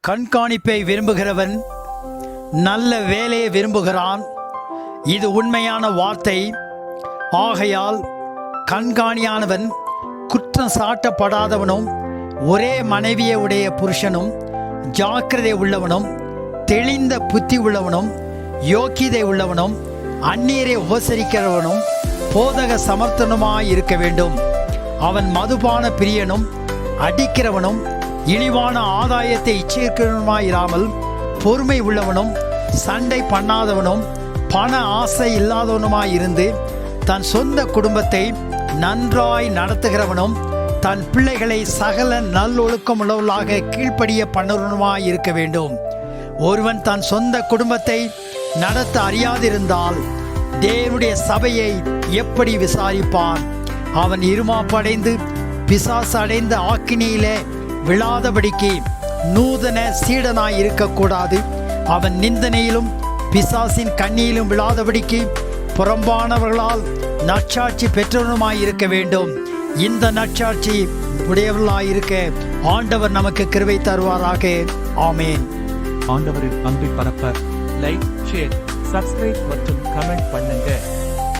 கண்காணிப்பை விரும்புகிறவன் நல்ல வேலையை விரும்புகிறான். இது உண்மையான வார்த்தை. ஆகையால் கண்காணியானவன் குற்றம் சாட்டப்படாதவனும் ஒரே மனைவியை உடைய புருஷனும் ஜாக்கிரதை உள்ளவனும் தெளிந்த புத்தி உள்ளவனும் யோக்கியதை உள்ளவனும் அந்நியரை உபசரிக்கிறவனும் போதக சமர்த்தனுமாய் இருக்க வேண்டும். அவன் மதுபான பிரியனும் அடிக்கிறவனும் இழிவான ஆதாயத்தை இச்சிக்கிறவனுமாயிராமல் பொறுமை உள்ளவனும் சண்டை பண்ணாதவனும் பண ஆசை இல்லாதவனுமாயிருந்து தன் சொந்த குடும்பத்தை நன்றாய் நடத்துகிறவனும் தன் பிள்ளைகளை சகல நல்லொழுக்கம் உள்ளவர்களாக கீழ்ப்படிய பண்ணுவனுமாய் இருக்க வேண்டும். ஒருவன் தன் சொந்த குடும்பத்தை நடத்த அறியாதிருந்தால் தேவனுடைய சபையை எப்படி விசாரிப்பான்? அவன் இருமாப்படைந்து பிசாசு அடைந்த ஆக்கினியிலே விழாதபடிக்கு நூதன சீடனாய் இருக்கக்கூடாது. அவன் நிந்தனையிலும் பிசாசின் கண்ணியிலும் விழாதபடிக்கு புறம்பானவர்களால் நற்சாட்சி பெற்றவனுமாயிருக்க வேண்டும். இந்த நற்சாட்சி உடையவர்களாயிருக்க ஆண்டவர் நமக்கு கிருபை தருவாராக. ஆமேன். ஆண்டவரின் அன்பை பரப்ப லைக், ஷேர், சப்ஸ்கிரைப் மற்றும் கமெண்ட் பண்ணுங்க.